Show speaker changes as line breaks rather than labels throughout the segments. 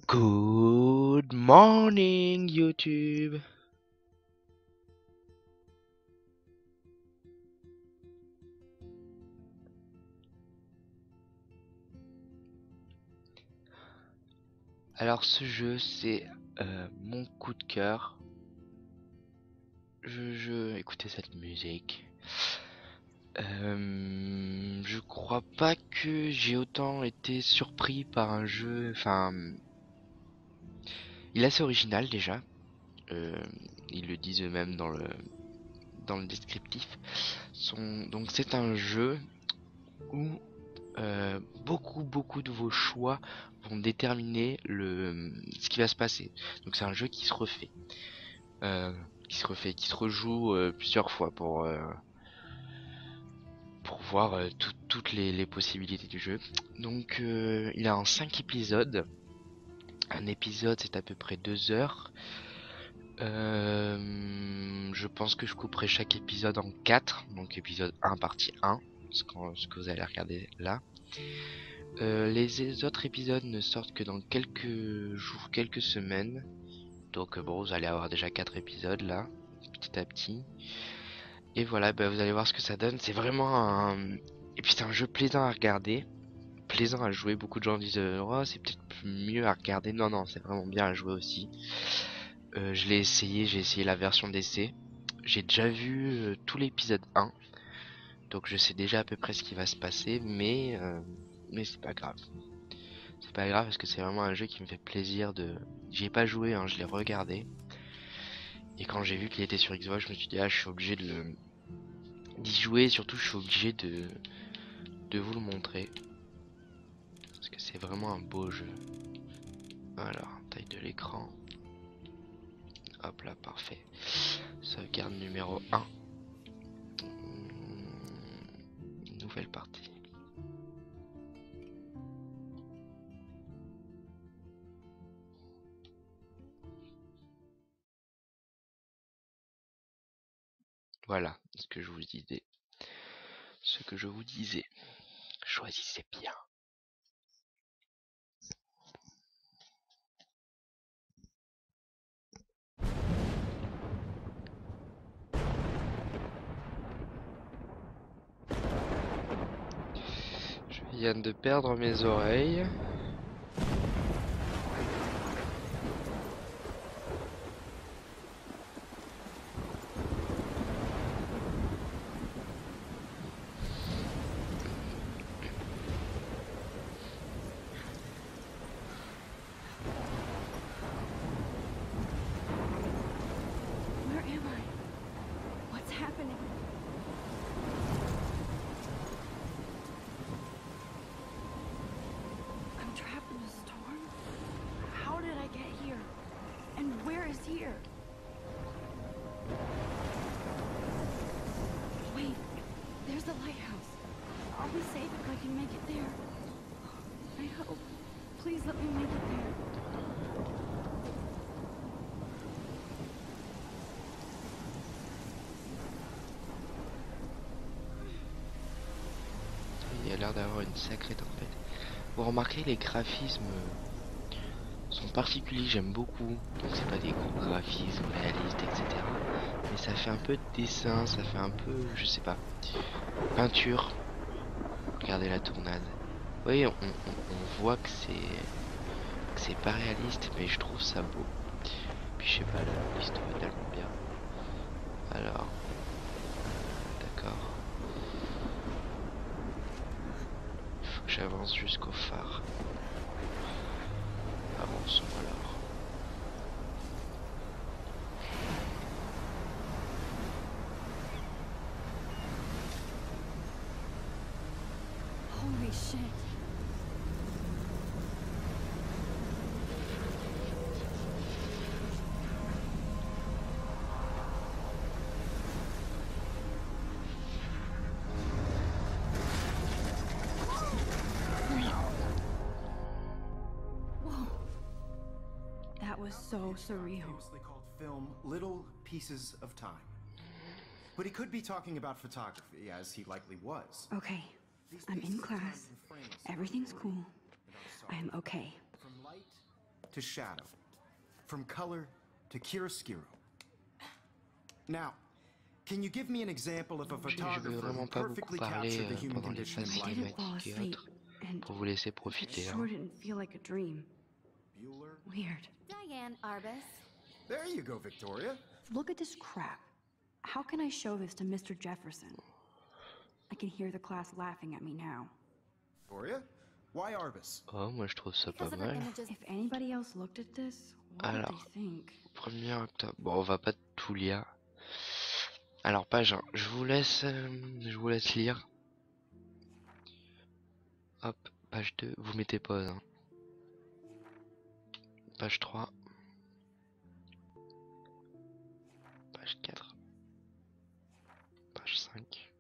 Good morning, YouTube. Alors ce jeu, c'est mon coup de cœur. Écoutez cette musique. Je crois pas que j'ai autant été surpris par un jeu. Enfin, il est assez original déjà. Euh, Ils le disent eux-mêmes dans le descriptif. Donc c'est un jeu où beaucoup de vos choix vont déterminer ce qui va se passer. Donc c'est un jeu qui se refait, qui se rejoue plusieurs fois pour voir toutes les possibilités du jeu. Donc il a en 5 épisodes. Un épisode c'est à peu près 2 heures. Je pense que je couperai chaque épisode en 4. Donc épisode 1 partie 1, ce que vous allez regarder là. Les autres épisodes ne sortent que dans quelques jours, quelques semaines. Donc bon, vous allez avoir déjà 4 épisodes là, petit à petit. Et voilà, bah, vous allez voir ce que ça donne. C'est vraiment un... Et puis c'est un jeu plaisant à regarder, plaisant à jouer. Beaucoup de gens disent oh, c'est peut-être mieux à regarder. Non, non, c'est vraiment bien à jouer aussi. Je l'ai essayé, j'ai essayé la version d'essai. J'ai déjà vu tout l'épisode 1. Donc je sais déjà à peu près ce qui va se passer, mais c'est pas grave. C'est pas grave parce que c'est vraiment un jeu qui me fait plaisir de... J'y ai pas joué, hein, je l'ai regardé. Et quand j'ai vu qu'il était sur Xbox, je me suis dit, ah, je suis obligé d'y jouer. Et surtout, je suis obligé de vous le montrer. Parce que c'est vraiment un beau jeu. Alors, taille de l'écran. Hop là, parfait. Sauvegarde numéro 1. Nouvelle partie. Voilà, ce que je vous disais. Ce que je vous disais. Choisissez bien. Je viens de perdre mes oreilles.
Where am I? What's happening? I'm trapped in a storm? How did I get here? And where is here? Wait, there's the lighthouse. I'll be safe if I can make it there. I hope. Please let me make it there.
Il y a l'air d'avoir une sacrée tempête. Vous remarquez, les graphismes sont particuliers, j'aime beaucoup. Donc c'est pas des gros graphismes réalistes, etc. Mais ça fait un peu de dessin, ça fait un peu, je sais pas, peinture. Regardez la tournade. Oui, on voit que c'est pas réaliste, mais je trouve ça beau. Puis je sais pas, l'histoire est tellement bien. Alors, d'accord. Il faut que j'avance jusqu'au phare. Avançons alors.
Holy shit.
Oui.
Whoa. That was so surreal.
Famously called film Little Pieces of Time. But he could be talking about photography, as he likely was.
Okay, I'm in class. Everything's cool. I am okay.
From light to shadow, from color to chiaroscuro. Now, can you give me an example of a
Je veux
photographer who
vraiment pas beaucoup
perfectly
parler
captured the human
pendant les
condition in
phases
I
black and
didn't fall
white?
cinématiques et
asleep,
autres,
and
pour vous laisser
it
profiter.
sure
Hein.
didn't feel like a dream.
Bueller?
Weird.
Diane Arbus.
There you go, Victoria.
Look at this crap. How can I show this to Mr. Jefferson? I can hear the class laughing at me now.
Victoria? Why Arbus?
Oh, moi je trouve ça pas
Because of her
mal.
images.
If anybody else looked at this, what would
Alors.
they think?
1er octobre. Bon, on va pas tout lire. Alors, page 1. Je vous laisse lire. Hop, page 2. Vous mettez pause. Hein. Page 3. Page 4. Page 5.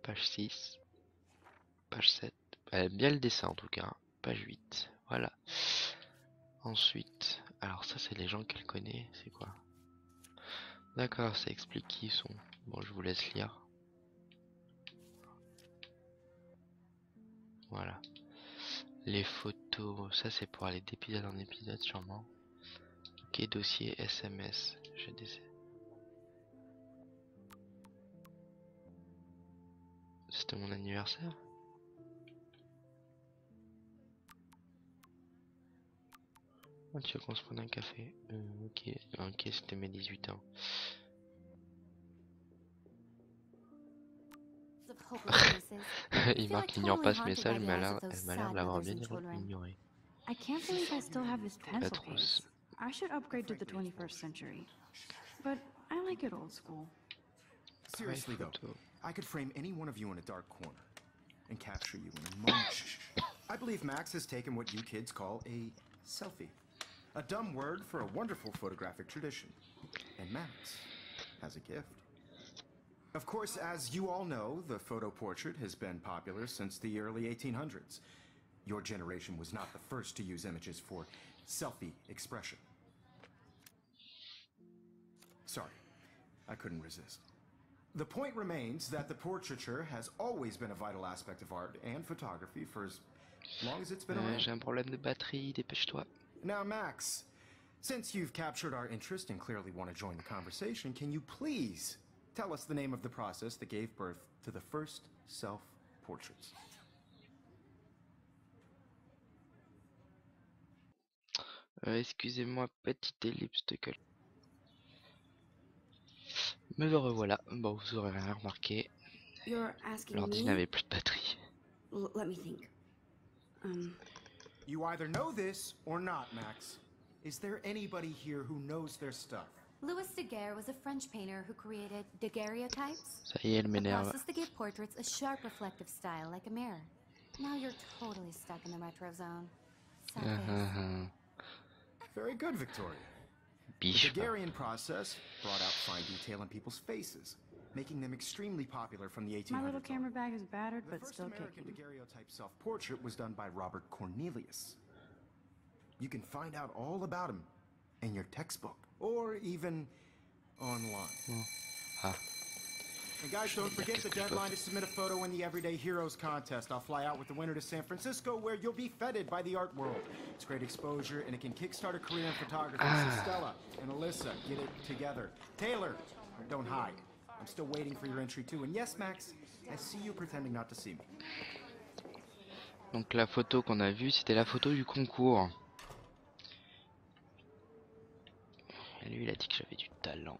Page 6. Page 7. Elle aime bien le dessin en tout cas. Page 8. Voilà. Ensuite, alors ça c'est les gens qu'elle connaît. C'est quoi? D'accord, ça explique qui ils sont. Bon, je vous laisse lire. Voilà. Les photos, ça c'est pour aller d'épisode en épisode sûrement. Ok, dossier SMS, GDC. C'était mon anniversaire? Oh, tu veux qu'on se prenne un café? Ok, c'était mes 18 ans.
Of hopeless faces.
Il marque ignore pas ce message, mais elle m'a l'air de l'avoir bien ignoré.
I can't believe I still have this pencil
trousse.
case. I should upgrade to the 21st century. But I like it old school.
Seriously though,
photo.
I could frame any one of you in a dark corner and capture you in a moment. I believe Max has taken what you kids call a selfie. A dumb word for a wonderful photographic tradition. And Max has a gift. Of course, as you all know, the photo portrait has been popular since the early 1800s. Your generation was not the first to use images for selfie expression. Sorry, I couldn't resist. The point remains that the portraiture has always been a vital aspect of art and photography for as long as it's been around.
J'ai un problème de batterie, dépêche-toi.
Now, Max, since you've captured our interest and clearly want to join the conversation, can you please tell us the name of the process that gave birth to the first self-portraits?
Excusez-moi, petite ellipse de calcul. Me revoilà. Bon, vous aurez rien remarqué.
You're asking
L'ordi
me?
n'avait plus de batterie.
Let me think.
You either know this or not, Max. Is there anybody here who knows their stuff?
Louis Daguerre was a French painter who created daguerreotypes.
Ça y est, elle
A
m'énerve.
process that gave portraits a sharp reflective style like a mirror. Now you're totally stuck in the retro zone. Selfies.
Very good, Victoria. The
Biche.
Daguerrean process brought out fine detail in people's faces, making them extremely popular from the 1800s.
My little camera bag is battered,
The
but
first
still
American
kicking.
daguerreotype self-portrait was done by Robert Cornelius. You can find out all about him in your textbook, or even online.
Ah.
And guys, don't forget the deadline to submit a photo in the Everyday Heroes contest. I'll fly out with the winner to San Francisco, where you'll be feted by the art world. It's great exposure, and it can kickstart a career in photography. So Stella and Alyssa, get it together. Taylor, don't hide. I'm still waiting for your entry too. And yes, Max, I see you pretending not to see me.
Donc la photo qu'on a vue, c'était la photo du concours. Et lui, il a dit que j'avais du talent.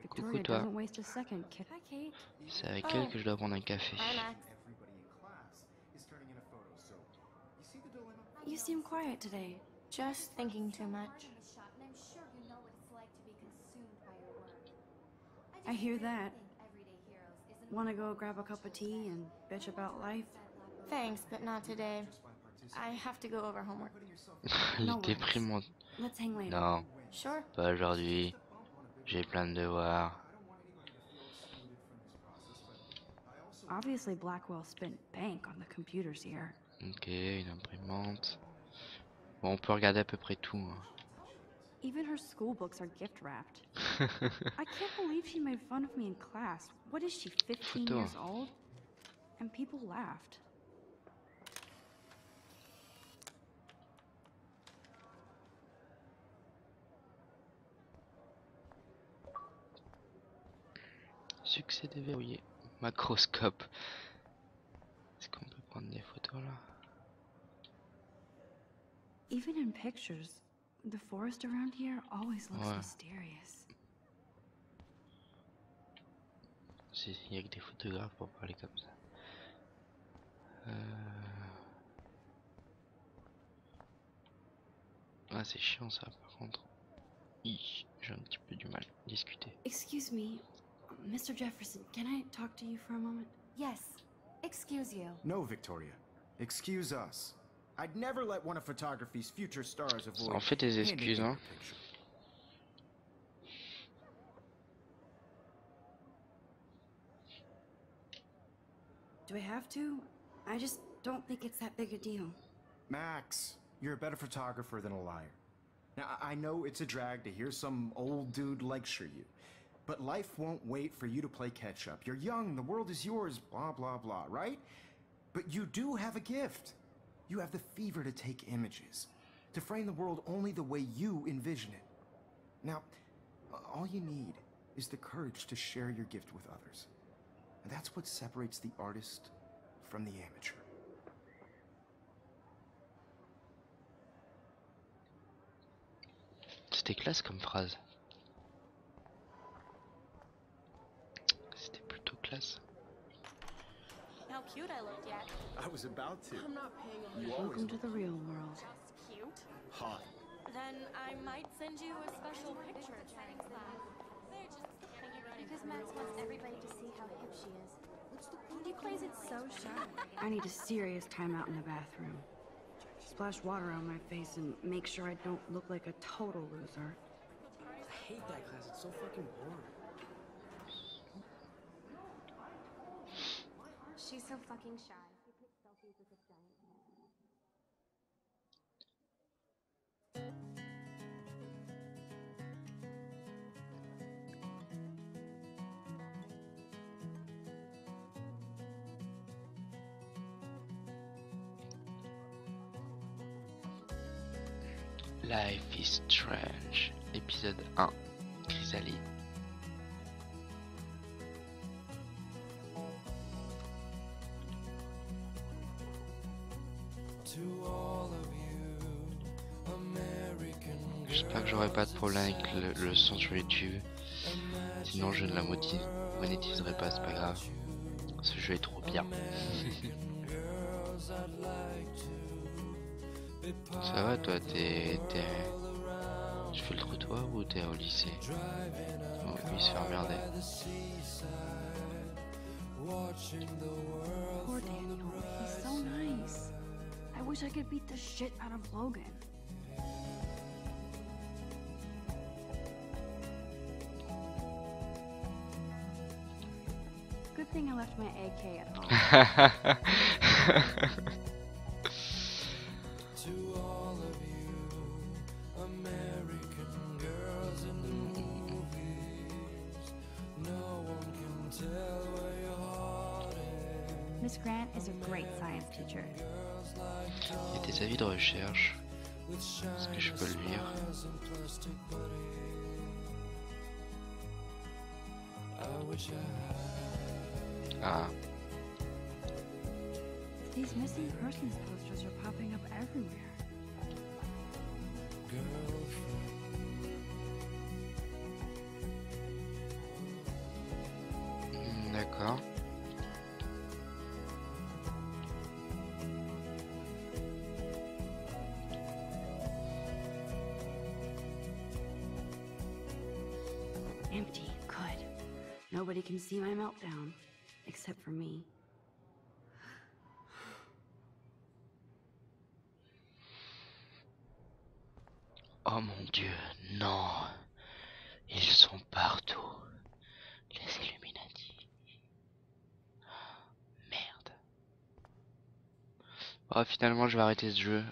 Coucou
Victoria
toi.
doesn't waste a second, kid.
Hi, Kate.
C'est avec elle que je dois prendre un café.
Hi, Max.
Everybody in class is turning in a photo, so you see the dilemma?
You seem quiet today.
Just thinking too much.
And I'm sure you know what it's like to be consumed by your work.
I hear that.
think Everyday Heroes isn't
Want to go grab a cup of tea and bitch about life?
Thanks, but not today. I have to go over homework.
Elle
No
est
worries.
déprimante.
Let's hang later.
Non,
Sure.
pas aujourd'hui. J'ai plein de devoirs.
Obviously, Blackwell spent bank on the computers here.
Ok, une imprimante. Bon, on peut regarder à peu près tout. Hein.
Even her school books are gift wrapped. I can't believe she made fun of me in class. What is she, 15
Photo.
years old? And people laughed.
Succès déverrouillé. Macroscope. Est-ce qu'on peut prendre des photos là?
Even in pictures, the forest around here always looks
Ouais.
mysterious.
Il y a que des photographes pour parler comme ça. Ah, c'est chiant ça par contre. J'ai un petit peu du mal à discuter.
Excuse me, Mr. Jefferson, can I talk to you for a moment?
Yes. Excuse you.
No, Victoria. Excuse us. I'd never let one of photography's future stars
Ça
avoid
en fait des
handing
excuses,
in
hein.
her picture.
Do I have to? I just don't think it's that big a deal.
Max, you're a better photographer than a liar. Now, I know it's a drag to hear some old dude lecture you, but life won't wait for you to play catch up. You're young, the world is yours, blah, blah, blah, right? But you do have a gift. You have the fever to take images, to frame the world only the way you envision it. Now, all you need is the courage to share your gift with others. And that's what separates the artist from the amateur.
C'était classe comme phrase. C'était plutôt classe.
How cute I looked yet.
I was about to.
I'm not paying on
You
Welcome to the real world.
Just cute.
Hot.
Then I might send you a special picture. They're just
Because Max wants everybody to see how hip she is.
He plays it so shy. I need a serious timeout in the bathroom. Splash water on my face and make sure I don't look like a total loser.
I hate that class, it's so fucking boring.
She's so fucking shy. She takes selfies with a giant man.
Life is Strange, épisode 1, Chrysalie. J'espère que j'aurai pas de problème avec le son sur YouTube. Sinon je ne la monétiserai pas, c'est pas grave. Ce jeu est trop bien. Ça va toi, tu fais le trottoir ou t'es au lycée? Oh, il se fait emmerder.
Poor Daniel, he's so nice. I wish I could beat the shit out of Logan. Good thing I left my AK at home. Miss Grant is a great science teacher.
Il y a des avis de recherche. Est-ce que je peux le lire? Ah.
These missing persons posters are popping up everywhere.
D'accord.
Empty. Good. Nobody can see my meltdown. Except for me.
Oh mon Dieu, non. Ils sont partout. Les Illuminati. Merde. Oh, finalement, je vais arrêter ce jeu.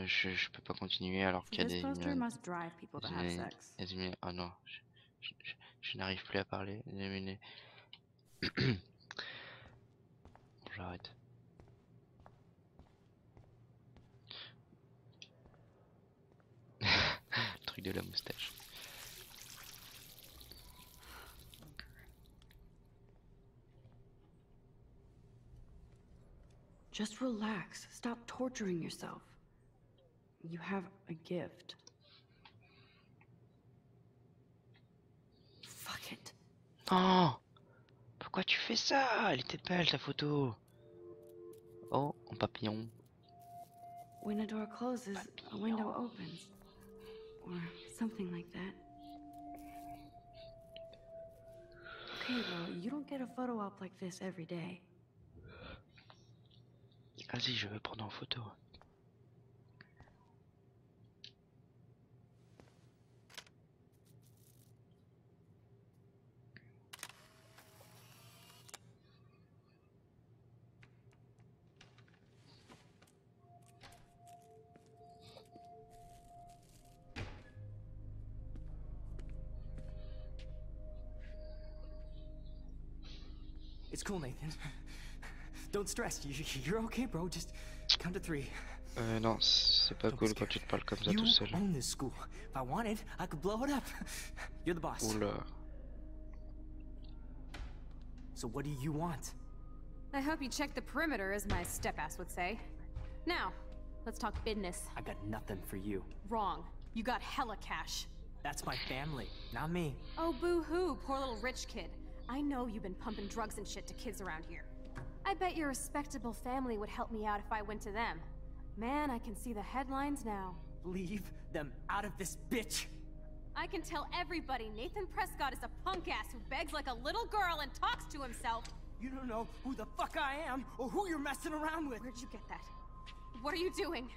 Je peux pas continuer alors qu'il y a
This
des
poster must drive people to have sex.
Oh non, je n'arrive plus à parler. Bon, j'arrête. Le truc de la moustache.
Just relax. Stop torturing yourself. You have a gift. Fuck it.
Oh, pourquoi tu fais ça? Elle était belle ta photo. Oh, en papillon.
When a door closes, a window opens. Or something like that. Okay, well, you don't get a photo op like this every day.
Vas-y, je veux prendre en photo.
It's cool, Nathan. Don't stress. You're okay, bro. Just count to 3.
Non, c'est pas cool quand tu te parles comme ça tout seul.
You own this school. If I wanted, I could blow it up. You're the boss.
Oula.
So what do you want?
I hope you check the perimeter, as my step-ass would say. Now, let's talk business.
I got nothing for you.
Wrong. You got hella cash.
That's my family, not me.
Oh, boo-hoo, poor little rich kid. I know you've been pumping drugs and shit to kids around here. I bet your respectable family would help me out if I went to them. Man, I can see the headlines now.
Leave them out of this bitch!
I can tell everybody Nathan Prescott is a punk ass who begs like a little girl and talks to himself.
You don't know who the fuck I am or who you're messing around with.
Where'd you get that? What are you doing?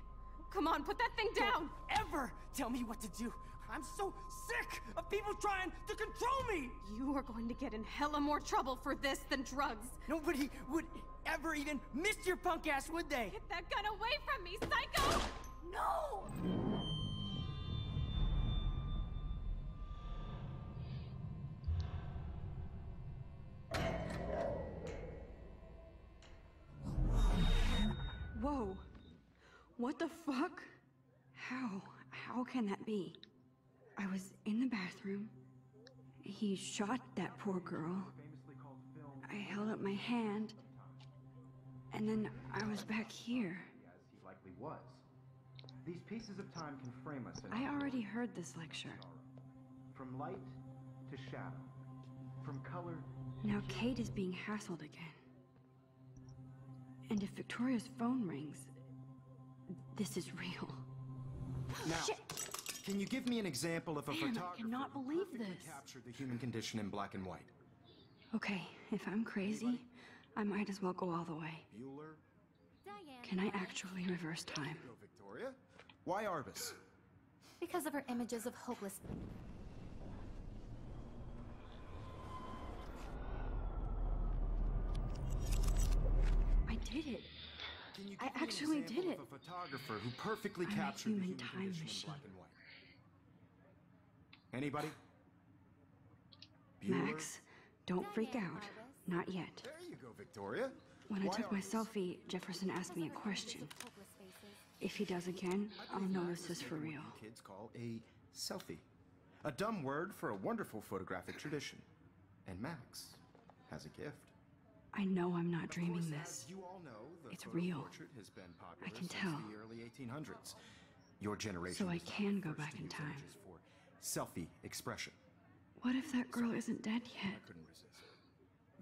Come on, put that thing down!
Don't ever tell me what to do. I'm so sick of people trying to control me!
You are going to get in hella more trouble for this than drugs.
Nobody would ever even miss your punk ass, would they?
Get that gun away from me, psycho! No!
Whoa. What the fuck? How can that be? I was in the bathroom. He shot that poor girl. I held up my hand. And then I was back here.
As he likely was. These pieces of time can frame us in
I already heard this lecture.
from light to shadow, from color.
Now Kate is being hassled again. And if Victoria's phone rings, this is real.
Now, can you give me an example of a
Man, I
photographer
cannot
who
believe
perfectly
this.
captured the human condition in black and white?
Okay, if I'm crazy, I might as well go all the way.
Bueller?
Diane.
Can I actually reverse time?
Go, Victoria. Why Arbus?
Because of her images of hopeless.
I did it.
Can you
I
give me an
actually
example
did it.
of a photographer who perfectly
I'm a
captured the
human
human
time
condition
machine.
in black and white? Anybody?
Max, don't freak out. Not yet.
There you go, Victoria.
When I
Why
took my
Arbus?
selfie, Jefferson asked me a question.
Hopeless faces.
If he does again, I'll know this is for
What
real.
you kids call a selfie. A dumb word for a wonderful photographic tradition. And Max has a gift.
I know I'm not
Of
dreaming
course,
this.
as you all know, the
It's
photo
real.
portrait has been popular
I can
since
tell.
the early 1800s. Your generation
So I
was not
can
the
go
first
back
to
in
use
time.
images for selfie expression.
What if that girl isn't dead
I
yet?
couldn't resist.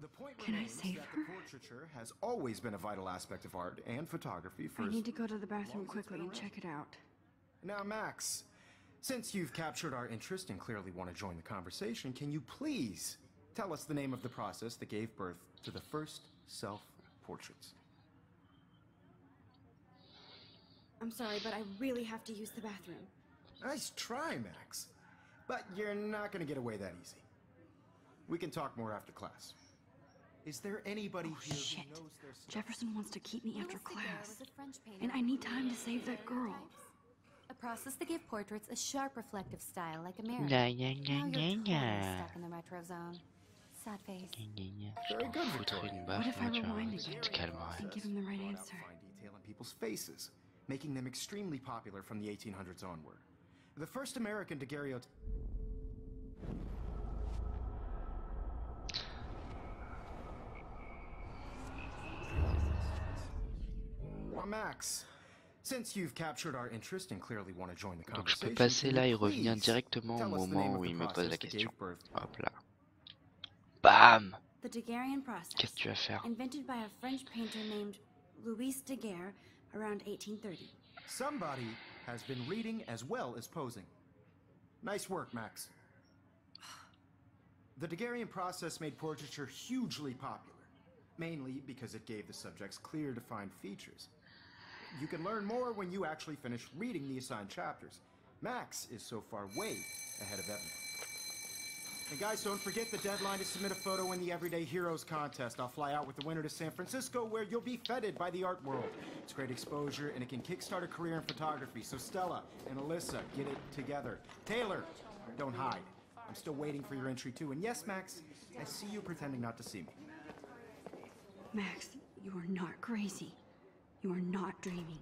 The point
Can I
remains
save
that
her?
the portraiture has always been a vital aspect of art and photography for
I
as
need to go to the bathroom
long as it's
quickly
been
and check it out.
Now, Max, since you've captured our interest and clearly want to join the conversation, can you please tell us the name of the process that gave birth to the first self-portraits?
I'm sorry, but I really have to use the bathroom.
Nice try, Max. But you're not going to get away that easy. We can talk more after class. Is there anybody here
Shit.
who knows their stuff?
Jefferson wants to keep me after
Louis Daguerre
class.
was a French painter
And I need time to save that girl.
A process that gave portraits a sharp reflective style like a mirror.
Gna, gna,
Now
gna,
you're
gna,
totally
gna.
stuck in the retro zone. Sad face.
Gna, gna, gna.
Very good,
Foutre
Victoria.
une
What
baffe,
if I
moi, tu vois,
rewind
ça
again?
te calmerait.
And give him the right
Brought out
answer.
fine detail in people's faces, making them extremely popular from the 1800s onward. The first American daguerreotype. Well, Max, since you've captured our interest and clearly want to join the
Donc je peux
conversation,
passer
can
là et
you
revenir
please
directement au
tell us the name
moment
of
où
the
il me pose
process
la
that
question.
gave birth to
Hop là. Bam!
The Daguerrean process.
Qu'est-ce que tu vas faire?
Invented by a French painter named Louis Daguerre around 1830.
Somebody has been reading as well as posing. Nice work, Max. The Daguerrean process made portraiture hugely popular, mainly because it gave the subjects clear, defined features. You can learn more when you actually finish reading the assigned chapters. Max is so far way ahead of everyone. And guys, don't forget the deadline to submit a photo in the Everyday Heroes contest. I'll fly out with the winner to San Francisco, where you'll be feted by the art world. It's great exposure, and it can kickstart a career in photography. So Stella and Alyssa, get it together. Taylor, don't hide. I'm still waiting for your entry too. And yes, Max, I see you pretending not to see me.
Max, you are not crazy. You are not dreaming.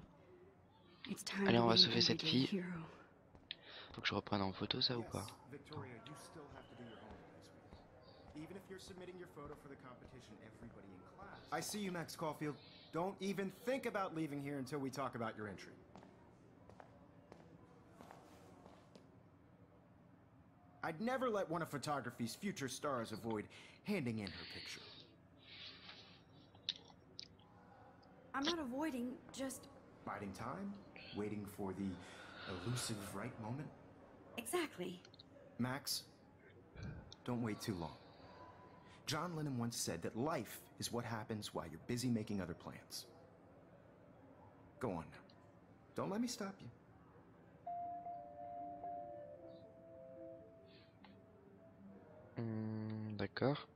It's time
Allez,
to
on va
be an
sauver cette
everyday
fille.
hero.
Faut que je reprenne en photo ça ou pas?
Victoria, you still have to do your homework this week. Even if you're submitting your photo for the competition, everybody in class. I see you, Max Caulfield. Don't even think about leaving here until we talk about your entry. I'd never let one of photography's future stars avoid handing in her picture.
I'm not avoiding, just
Biding time, waiting for the elusive right moment.
exactly.
Max, don't wait too long. John Lennon once said that life is what happens while you're busy making other plans. Go on now. Don't let me stop you.
D'accord.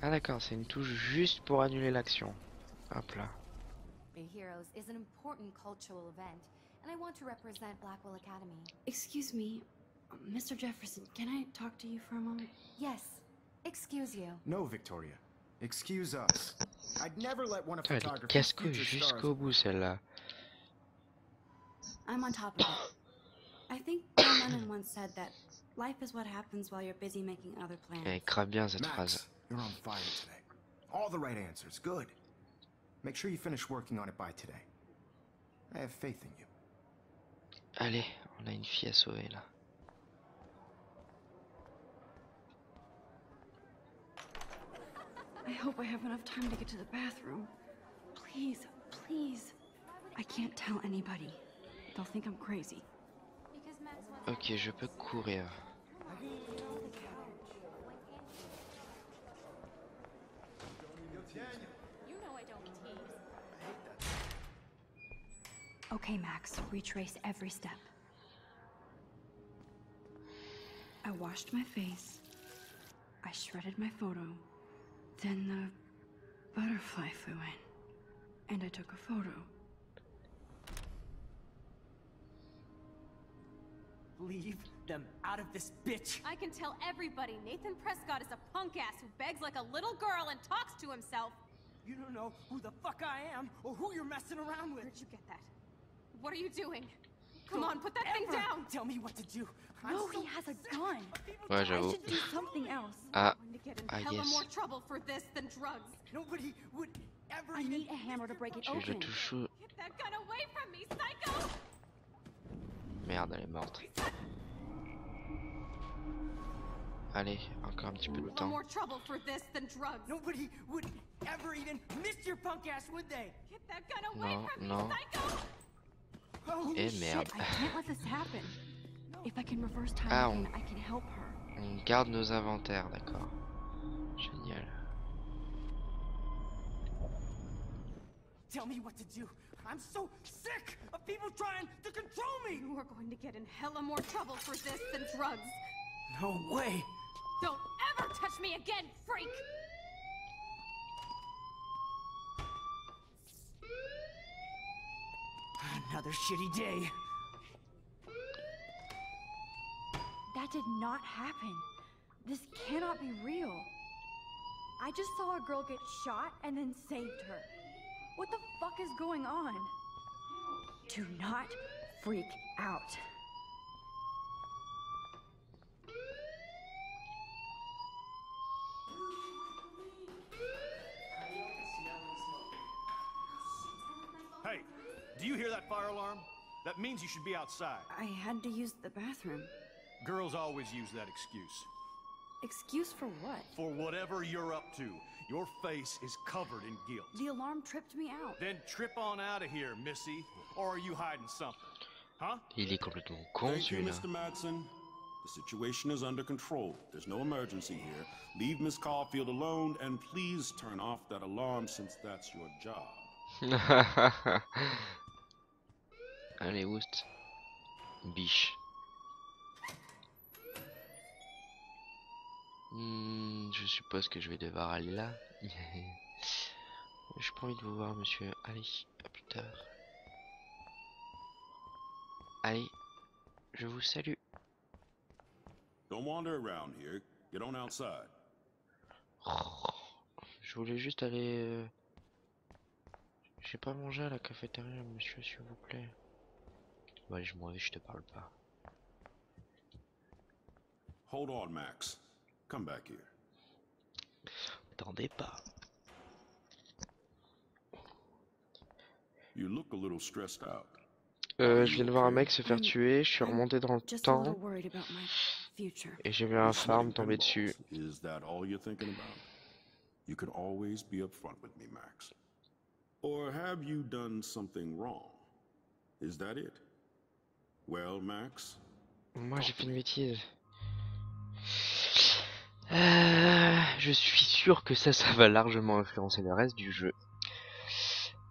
Ah d'accord, c'est une touche juste pour annuler l'action. Hop là.
The Heroes is an important cultural event, and I want to represent Blackwell Academy.
Excuse me, Mr. Jefferson, can I talk to you for a moment?
Yes, excuse you.
No, Victoria. Excuse us. I'd never let one of
Ah, elle est
photography's
casse-couille
future stars.
jusqu'au bout celle-là.
I'm on top of it. I think John Lennon once said that life is what happens while you're busy making other plans.
Elle crame bien cette
Max,
phrase.
you're on fire today. All the right answers. Good. Make sure you finish working on it by today. I have faith in you.
Allez, on a une fille à sauver là.
I hope I have enough time to get to the bathroom. Please, please. I can't tell anybody. They'll think I'm crazy.
Because Max wants
Ok, je peux courir.
You know I don't tease.
Okay, Max, retrace every step. I washed my face. I shredded my photo. Then the butterfly flew in. And I took a photo.
Leave them out of this bitch.
I can tell everybody Nathan Prescott is a punk ass who begs like a little girl and talks to himself.
You don't know who the fuck I am or who you're messing around with.
Where'd you get that? What are you doing? Come
Don't
on, put that thing
ever
down!
Tell me what to do. I'm
No,
so
he has a
sick
gun.
of people
Ouais,
trying
j'avoue.
to
I should do something else.
Ah,
I'm going to get in
ah,
hella
yes.
more trouble for this than drugs.
Nobody would ever
I
even
need a hammer to break it
Je
open.
touche où?
Get that gun away from me, psycho!
Merde, elle est morte. Allez, encore un petit peu de
Hella
temps.
more trouble for this than drugs.
Nobody would ever even miss your punk ass, would they?
Get that gun away
Non,
from
non.
me, psycho!
Oh,
Eh
Shit,
merde.
I can't let this happen. If I can reverse time
Ah,
again, I can help her.
On garde nos inventaires, d'accord. Génial.
tell me what to do. I'm so sick of people trying to control me.
You are going to get in hella more trouble for this than drugs.
No way.
Don't ever touch me again, freak!
Another shitty day.
That did not happen. This cannot be real. I just saw a girl get shot and then saved her. What the fuck is going on? Do not freak out.
Do you hear that fire alarm? That means you should be outside.
I had to use the bathroom.
Girls always use that excuse.
Excuse for what?
For whatever you're up to. Your face is covered in guilt.
The alarm tripped me out.
Then trip on out of here, Missy. Or are you hiding something? Huh?
Il est complètement con
Thank you,
celui-là.
Mr. Madsen. The situation is under control. There's no emergency here. Leave Miss Caulfield alone and please turn off that alarm since that's your job.
Allez, oust. Biche. Je suppose que je vais devoir aller là. J'ai pas envie de vous voir, monsieur. Allez, à plus tard. Allez, je vous salue.
Don't wander around here. Get on outside.
Je voulais juste aller... J'ai pas mangé à la cafétéria, monsieur, s'il vous plaît. Ouais, je m'en vais, je te parle pas.
Hold on, Max. Come back here.
Attendez pas.
You look a little stressed out.
Je viens de voir un mec se faire tuer, je suis remonté dans le
Just a little
temps
worried about my future.
et j'ai vu un phare me tomber dessus.
Is that all you're thinking about? You can always be upfront with me, Max. Or have you done something wrong? Is that it? Well, Max?
Moi j'ai fait une bêtise. Je suis sûr que ça va largement influencer le reste du jeu.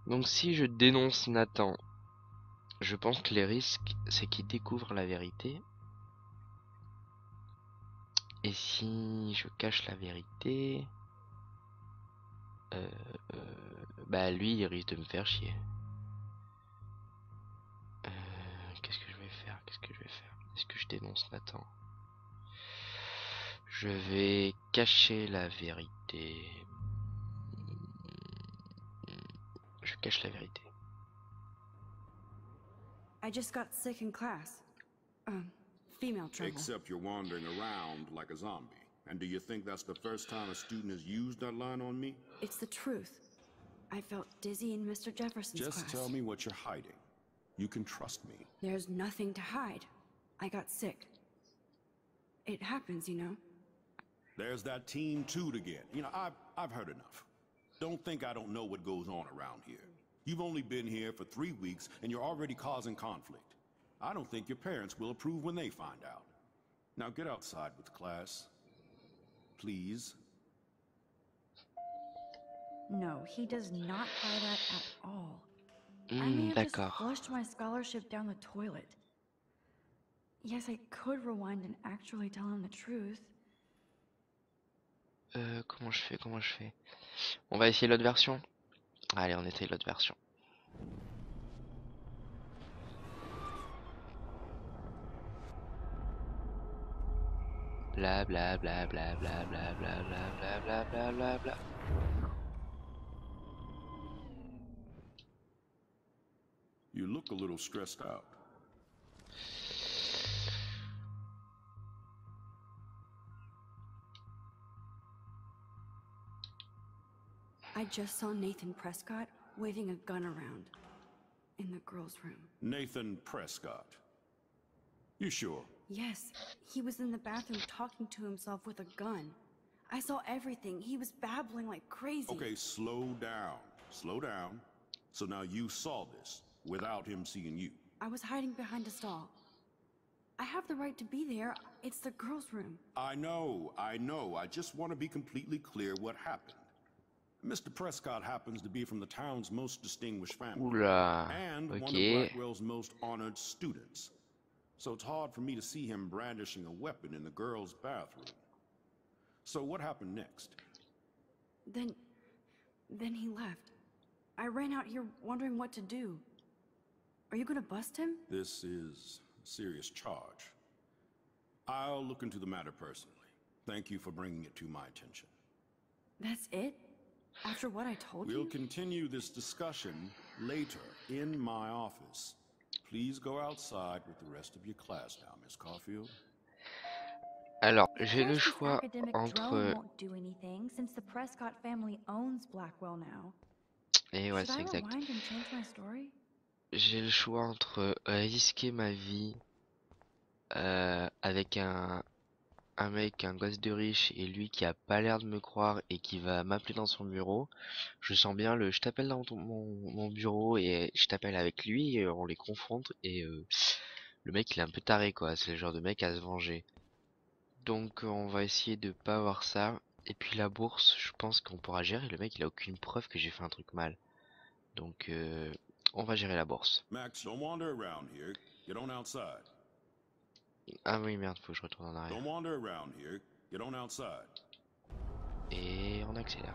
Donc si je dénonce Nathan, je pense que les risques, c'est qu'il découvre la vérité. Et si je cache la vérité, bah lui, il risque de me faire chier. Qu'est-ce que je vais faire? Est-ce que je dénonce Nathan? Je vais cacher la vérité. Je cache la vérité.
I just got sick in class. Female trouble.
Except you're wandering around like a zombie. And do you think that's the first time a student has used that line on me?
It's the truth. I felt dizzy in Mr. Jefferson's class.
Just tell me what you're hiding. You can trust me.
There's nothing to hide. I got sick. It happens, you know.
There's that Team Toot again. You know, I've heard enough. Don't think I don't know what goes on around here. You've only been here for 3 weeks and you're already causing conflict. I don't think your parents will approve when they find out. Now get outside with class. Please.
No, he does not buy that at all. I may have just flushed my scholarship down the toilet. Yes, I could rewind and actually tell him the truth.
Comment je fais? On va essayer l'autre version. Allez, on essaye l'autre version. Bla bla bla bla bla bla bla bla bla bla bla bla bla.
You look a little stressed out.
I just saw Nathan Prescott waving a gun around in the girls' room.
Nathan Prescott. You sure?
Yes, he was in the bathroom talking to himself with a gun. I saw everything. He was babbling like crazy.
Okay, slow down. Slow down. So now you saw this without him seeing you.
I was hiding behind a stall. I have the right to be there. It's the girls' room.
I know. I just want to be completely clear what happened. Mr. Prescott happens to be from the town's most distinguished family.
Oula,
and one of Blackwell's most honored students. So it's hard for me to see him brandishing a weapon in the girls' bathroom. So what happened next?
Then he left. I ran out here wondering what to do. Are you gonna bust him?
This is a serious charge. I'll look into the matter personally. Thank you for bringing it to my attention.
That's it? After what I told you?
We'll continue this discussion later in my office. Please go outside with the rest of your class now, Miss Caulfield.
Alors, j'ai le choix entre...
won't do anything since the Prescott family owns Blackwell now.
Et ouais,
Should
c'est
I
exact.
rewind and change my story?
j'ai le choix entre risquer ma vie avec un mec, un gosse de riche et lui qui a pas l'air de me croire et qui va m'appeler dans son bureau. Je sens bien je t'appelle dans mon bureau et je t'appelle avec lui et on les confronte et le mec il est un peu taré quoi, c'est le genre de mec à se venger. Donc on va essayer de pas avoir ça. Et puis la bourse, je pense qu'on pourra gérer, le mec il a aucune preuve que j'ai fait un truc mal. Donc on va gérer la bourse.
Max, don't wander around here. Get on outside.
Ah oui merde, faut que je retourne en arrière.
Don't wander around here. Get on outside.
Et on accélère.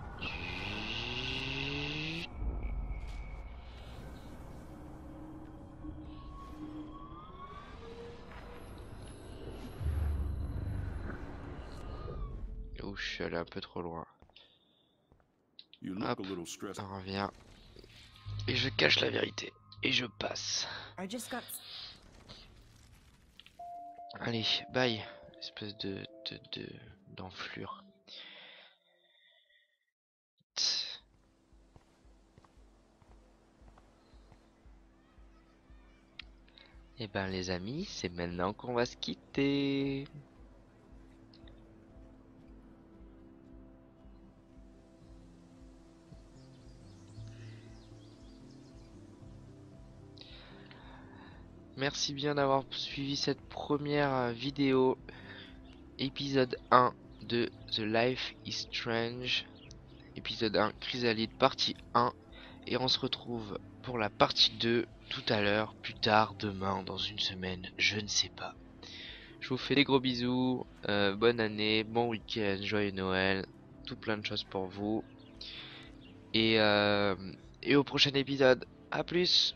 Ouh, je suis allé un peu trop loin. Hop, on revient. Et je cache la vérité. Et je passe. Allez, bye. Espèce d'enflure. Et ben les amis, c'est maintenant qu'on va se quitter. Merci bien d'avoir suivi cette première vidéo, épisode 1 de The Life is Strange, épisode 1 Chrysalide partie 1, et on se retrouve pour la partie 2 tout à l'heure, plus tard, demain, dans une semaine, je ne sais pas. Je vous fais des gros bisous, bonne année, bon week-end, joyeux Noël, tout plein de choses pour vous, et au prochain épisode, à plus.